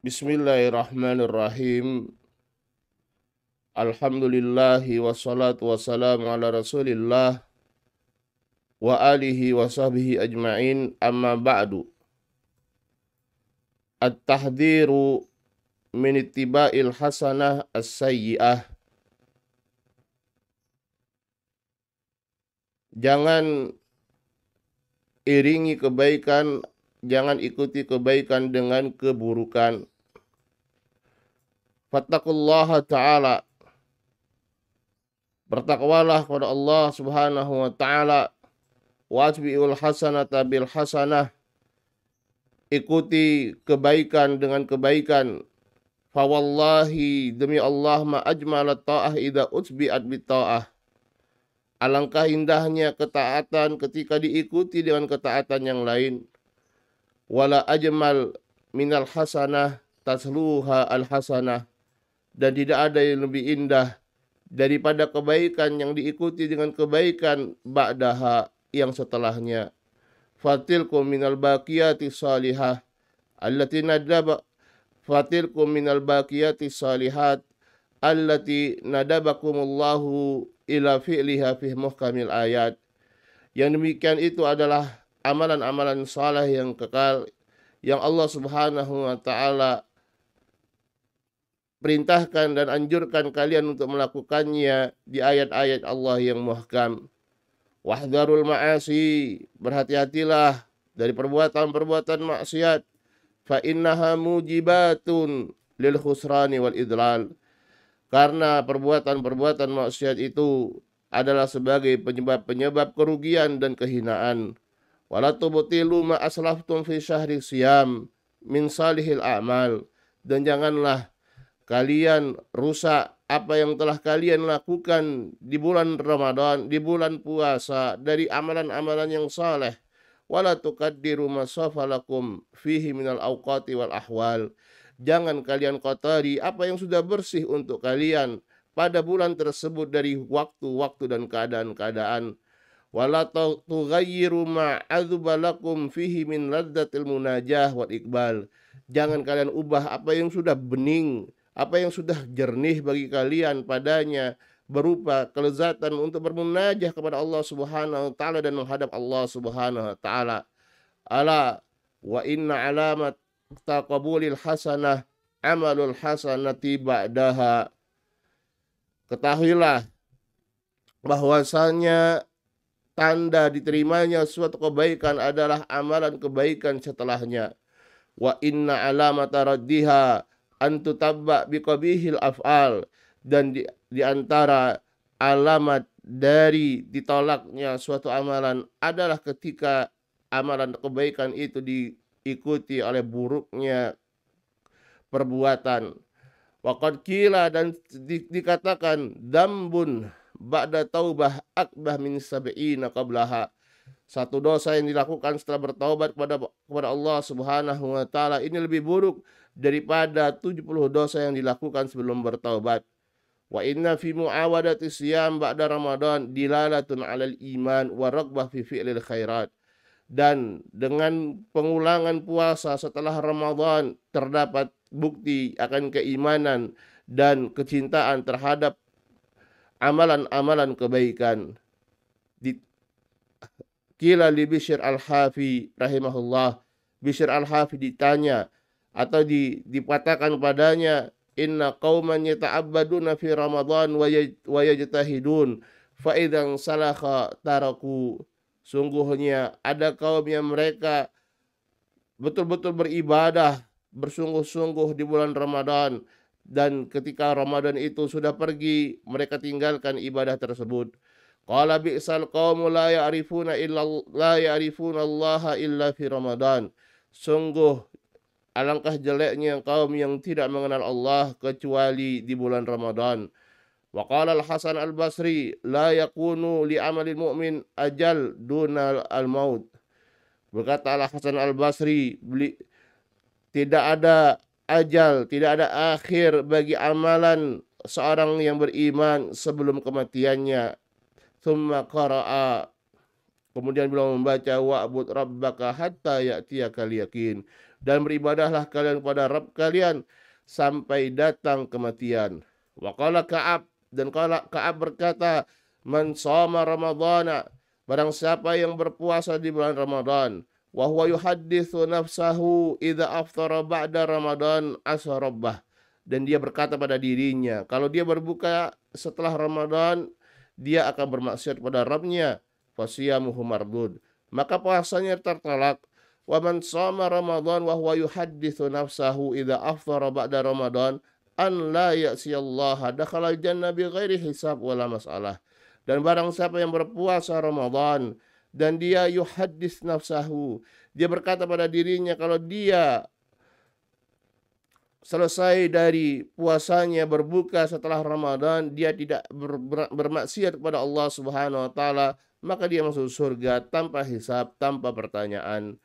Bismillahirrahmanirrahim. Alhamdulillahi wassalatu wassalamu ala rasulillah wa alihi wa sahbihi ajma'in, amma ba'du. At-tahdhiru min ittiba'il hasanah as-sayyi'ah. Jangan iringi kebaikan, jangan ikuti kebaikan dengan keburukan. Fattaqullaha ta'ala, bertakwalah kepada Allah Subhanahu wa ta'ala. Watbi'ul hasanata bil hasanah, ikuti kebaikan dengan kebaikan. Fawallahi, demi Allah, ma ajmala ta'ah idza utbi'at bit ta'ah. Alangkah indahnya ketaatan ketika diikuti dengan ketaatan yang lain. Wala ajmal minal hasanah tasluha al hasanah, dan tidak ada yang lebih indah daripada kebaikan yang diikuti dengan kebaikan ba'daha, yang setelahnya. Fatilkum minal baqiyati salihah allati nadaba fatilkum minal baqiyati salihat allati nadabakumullahu ila fi'liha fi muhkamil ayat. Yang demikian itu adalah amalan-amalan saleh yang kekal yang Allah Subhanahu wa ta'ala perintahkan dan anjurkan kalian untuk melakukannya di ayat-ayat Allah yang muhkam. Wahdharul ma'asi, berhati-hatilah dari perbuatan-perbuatan maksiat. Fa innaha mujibatun lil khusrani wal idlal, karena perbuatan-perbuatan maksiat itu adalah sebagai penyebab-penyebab kerugian dan kehinaan. Wala tubtilu ma aslaftum fi syahri siyam min salihil a'mal, dan janganlah kalian rusak apa yang telah kalian lakukan di bulan Ramadan, di bulan puasa, dari amalan-amalan yang saleh. Wala tuqaddiru ma safalakum fihi minal awqati wal ahwal, jangan kalian kotori apa yang sudah bersih untuk kalian pada bulan tersebut dari waktu-waktu dan keadaan-keadaan. Wala tughayyiru ma adzbalakum fihi min ladzatil munajah wal iqbal, jangan kalian ubah apa yang sudah bening, apa yang sudah jernih bagi kalian padanya, berupa kelezatan untuk bermunajah kepada Allah Subhanahu wa ta'ala dan menghadap Allah Subhanahu wa ta'ala. Ala wa inna alamat taqabulil hasanah amalul hasanati ba'daha, ketahuilah bahwasanya tanda diterimanya suatu kebaikan adalah amalan kebaikan setelahnya. Wa inna alamata raddiha antutabba biqabihil af'al, dan di antara alamat dari ditolaknya suatu amalan adalah ketika amalan kebaikan itu diikuti oleh buruknya perbuatan. Waqad qila, dan dikatakan, dambun ba'da taubah akbah min sab'ina qablaha, satu dosa yang dilakukan setelah bertaubat kepada Allah Subhanahu wa ta'ala ini lebih buruk daripada 70 dosa yang dilakukan sebelum bertaubat. Wa inna fi muawadati siyam ba'da Ramadan dilalatun 'alal iman wa raghbah fi fi'lil khairat, dan dengan pengulangan puasa setelah Ramadan terdapat bukti akan keimanan dan kecintaan terhadap amalan-amalan kebaikan. Kila li Bishr al-Hafi rahimahullah, Bishr al-Hafi ditanya atau dikatakan padanya, inna qauman yata'abbaduna fi Ramadan wa yajtahidun fa idzan salakha taraku, sungguhnya ada kaum yang mereka betul-betul beribadah bersungguh-sungguh di bulan Ramadan, dan ketika Ramadan itu sudah pergi mereka tinggalkan ibadah tersebut. Qala bi'sal qaumu la ya'rifuna Allah illa fi Ramadan, sungguh alangkah jeleknya kaum yang tidak mengenal Allah kecuali di bulan Ramadan. Wa qala al-Hasan al-Basri la yakunu li amalil mu'min ajal duna al-maut, berkata al-Hasan al-Basri, tidak ada ajal, tidak ada akhir bagi amalan seorang yang beriman sebelum kematiannya. Tsumma qara'a, kemudian beliau membaca wa'bud rabbaka hatta ya'tiyakal yakin, dan beribadahlah kalian kepada Rabb kalian sampai datang kematian. Wa qala Ka'ab, dan Ka'ab berkata, man shoma ramadhana, barang siapa yang berpuasa di bulan Ramadan, wa huwa yuhadditsu nafsahu idza aftara ba'da Ramadan asa rabbah, dan dia berkata pada dirinya, kalau dia berbuka setelah Ramadan, dia akan bermaksiat pada Rabbnya, fasiyamuhu mardud, maka puasanya tertolak. Wa man shoma Ramadan wa huwa yuhadditsu nafsahu idza aftara ba'da Ramadan an la ya'siyallaha dakhala jannah bi ghairi hisab wala masalah. Dan barang siapa yang berpuasa Ramadan dan dia yuhaddits nafsahu, dia berkata pada dirinya kalau dia selesai dari puasanya berbuka setelah Ramadan, dia tidak bermaksiat kepada Allah Subhanahu wa taala, maka dia masuk surga tanpa hisab, tanpa pertanyaan.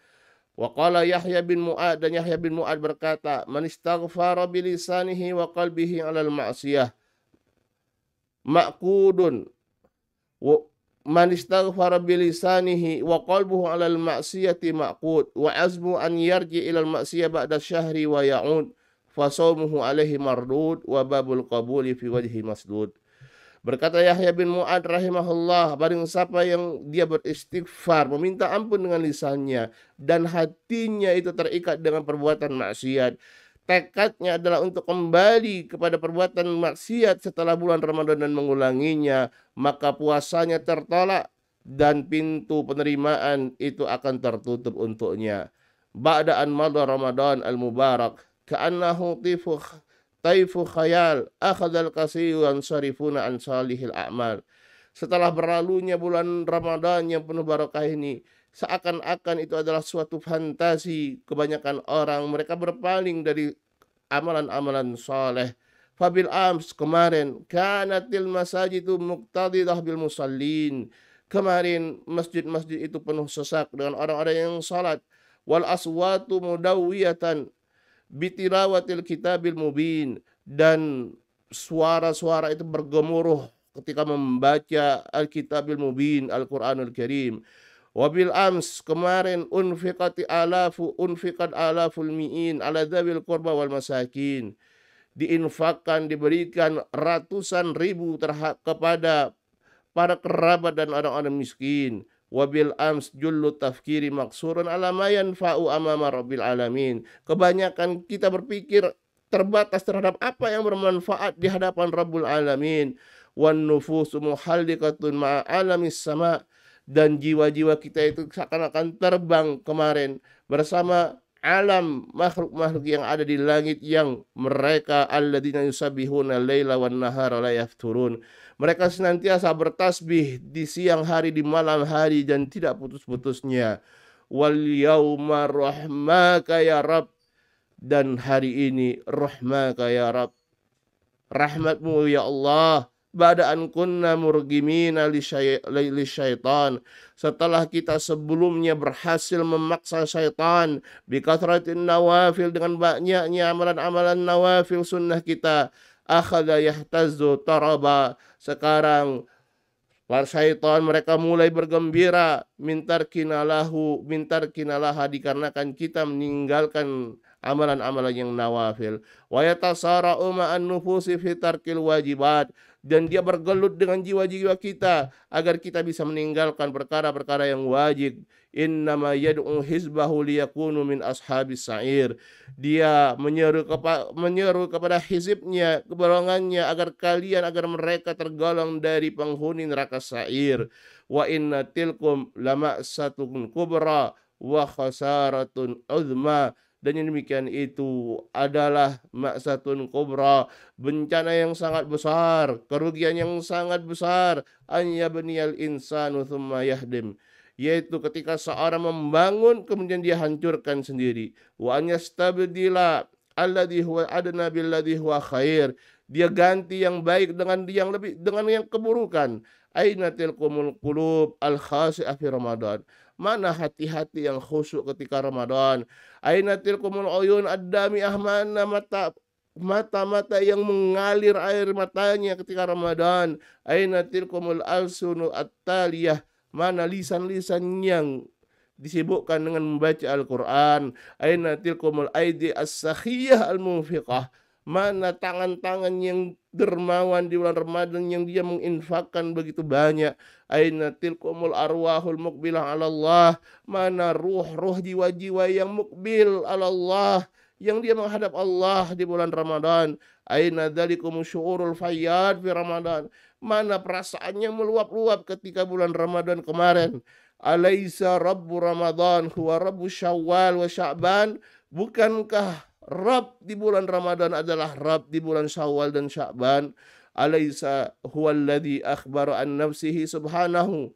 Wa qala Yahya bin Mu'ad, dan Yahya bin Mu'ad berkata, man istaghfara bilisanihi wa qalbihi 'alal ma'siyah ma'qudun, wa man istaghfara bilisanihi wa qalbuhu 'alal ma'siyati ma'qud wa azmu an yarji ilal ma'siyah ba'da syahri wa ya'ud fa shaumuhu 'alaihi mardud wa babul qabuli fi wajhi masdud. Berkata Yahya bin Mu'ad rahimahullah, barang siapa yang dia beristighfar, meminta ampun dengan lisannya, dan hatinya itu terikat dengan perbuatan maksiat, tekadnya adalah untuk kembali kepada perbuatan maksiat setelah bulan Ramadan dan mengulanginya, maka puasanya tertolak dan pintu penerimaan itu akan tertutup untuknya. Ba'da an madha Ramadan al-mubarak ka'annahu taifu khayal akhadal kasiyuan syarifuna an salihil a'mal. Setelah berlalunya bulan Ramadan yang penuh barokah ini, seakan-akan itu adalah suatu fantasi kebanyakan orang, mereka berpaling dari amalan-amalan saleh. Fabil ams, kemarin, kanatil masajidu muqtadidah bil musallin, kemarin masjid-masjid itu penuh sesak dengan orang-orang yang salat. Wal aswatu mudawiyatan bitirawatil kitabil mubin, dan suara-suara itu bergemuruh ketika membaca Al-Kitabil Mubin, Al-Quranul Karim. Wabil ams, kemarin, unfiqat alaful mi'in ala dzawil qurba wal masakin, diinfakkan, diberikan ratusan ribu kepada para kerabat dan orang-orang miskin. Wabil ams jullu tafkiri maksurun ala ma yanfa'u amama rabbil alamin. Kebanyakan kita berpikir terbatas terhadap apa yang bermanfaat di hadapan Rabbul Alamin. Wan nufusu muhallikatun ma'a alamis sama, dan jiwa-jiwa kita itu seakan-akan terbang kemarin bersama alam makhluk-makhluk yang ada di langit, yang mereka alladzina yusabbihuna laila wan nahara la yafturun. Mereka senantiasa bertasbih di siang hari, di malam hari, dan tidak putus-putusnya. Wal yauma rahmaka ya Rabb, dan hari ini rahmaka ya Rabb, rahmatmu ya Allah. Ba'da an kunna murgimina li syaitan, setelah kita sebelumnya berhasil memaksa syaitan bikathratin nawafil, dengan banyaknya amalan-amalan nawafil sunnah kita, akhadha yahtazzu taraba, sekarang para syaitan mereka mulai bergembira, mintar kinalaha, dikarenakan kita meninggalkan amalan-amalan yang nawafil. Wa yatasara'u ma'an nufusi fi tarkil wajibat, dan dia bergelut dengan jiwa-jiwa kita agar kita bisa meninggalkan perkara-perkara yang wajib. Innama yad'u hizbahu liyakunu min ashabis sa'ir, dia menyeru kepada hizibnya, kebolongannya, agar mereka tergolong dari penghuni neraka sa'ir. Wa inna tilkum lama'satun kubra wa khasaratun uzma, dan yang demikian itu adalah maksatun kubra, bencana yang sangat besar, kerugian yang sangat besar. An yabniyal insanu thumma yahdim, yaitu ketika seorang membangun kemudian dia hancurkan sendiri. Wa an yastabdila alladhi huwa adna billadhi huwa khair, dia ganti yang baik dengan yang keburukan. Aina tilkumul qulub al khasi'ah fi Ramadan, mana hati-hati yang khusyuk ketika Ramadan. Aina tilkumul uyun ad-dami'ah, mana mata-mata yang mengalir air matanya ketika Ramadan. Aina tilkumul alsunu at-taliyah, mana lisan-lisan yang disibukkan dengan membaca Al-Quran. Aina tilkumul aidi as-sakhiyah al-munfiqah. Mana tangan-tangan yang dermawan di bulan Ramadan yang dia menginfakkan begitu banyak. Aina tilkumul arwahul muqbilah ala Allah. Mana ruh-ruh jiwa-jiwa yang mukbil ala Allah, yang dia menghadap Allah di bulan Ramadan. Aina dzalikum syuurul fayyad fi Ramadan. Mana perasaannya meluap-luap ketika bulan Ramadan kemarin. Alaisa Rabbu Ramadan huwa Rabbu Syawal wa Sya'ban. Bukankah Rabb di bulan Ramadan adalah Rabb di bulan Syawal dan Sya'ban? Alaisa huwallazi akhbara an nafsihi subhanahu.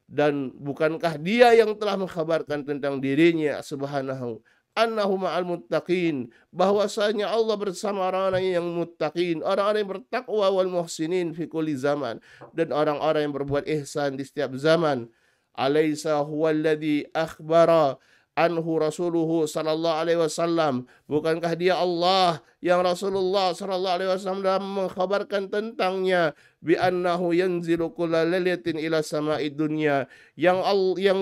Dan bukankah dia yang telah mengkhabarkan tentang dirinya subhanahu, annahu ma'al muttaqin, bahwasanya Allah bersama orang-orang yang muttaqin, orang-orang yang bertakwa, wal muhsinin fi kulli zaman, dan orang-orang yang berbuat ihsan di setiap zaman. Alaysa huwallazi akhbara anhu rasuluhu sallallahu alaihi wasallam. Bukankah dia Allah yang Rasulullah sallallahu alaihi wasallam mengkhabarkan tentangnya, bi annahu yanzilu kulla lailatin ila sama'id dunya, yang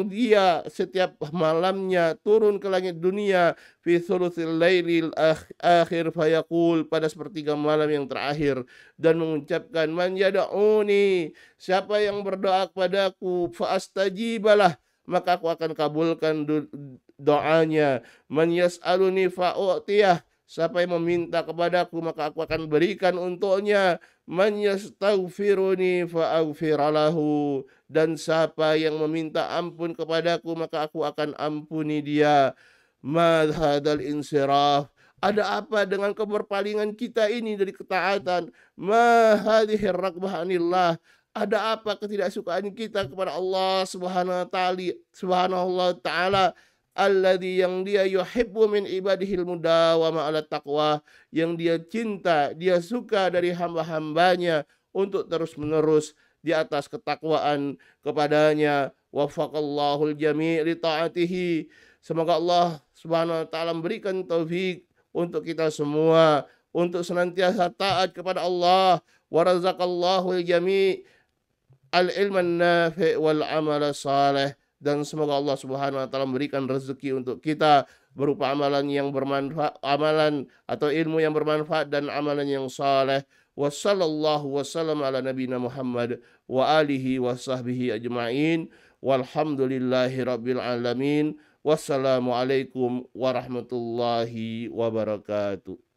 dia setiap malamnya turun ke langit dunia, fi thuluthil lailil akhir fayaqul, pada sepertiga malam yang terakhir, dan mengucapkan, man yad'uni, siapa yang berdoa kepadaku, fa astajibalah, maka aku akan kabulkan doanya. Man yas'aluni fa'u'tiyah, siapa yang meminta kepadaku maka aku akan berikan untuknya. Man yastaghfiruni fa'aghfiralahu, dan siapa yang meminta ampun kepadaku maka aku akan ampuni dia. Ma hadzal insiraf, ada apa dengan keberpalingan kita ini dari ketaatan? Ma hadhihi raghbah anillah, ada apa ketidaksukaan kita kepada Allah Subhanahu wa taala, alladzi, yang dia yuhibbu min ibadihil mudawama ala taqwa, yang dia cinta, dia suka dari hamba-hambanya untuk terus-menerus di atas ketakwaan kepadanya. Wafaqallahul jami' li ta'atihi, semoga Allah Subhanahu wa taala memberikan taufik untuk kita semua untuk senantiasa taat kepada Allah. Wa razaqallahul jami' al-ilman nafi' wal amal salih, dan semoga Allah Subhanahu wa taala memberikan rezeki untuk kita berupa amalan yang bermanfaat, amalan atau ilmu yang bermanfaat dan amalan yang saleh. Wassallallahu wasallam ala nabiyina Muhammad wa alihi wa sahbihi ajma'in. Walhamdulillahi rabbil alamin. Wassalamualaikum warahmatullahi wabarakatuh.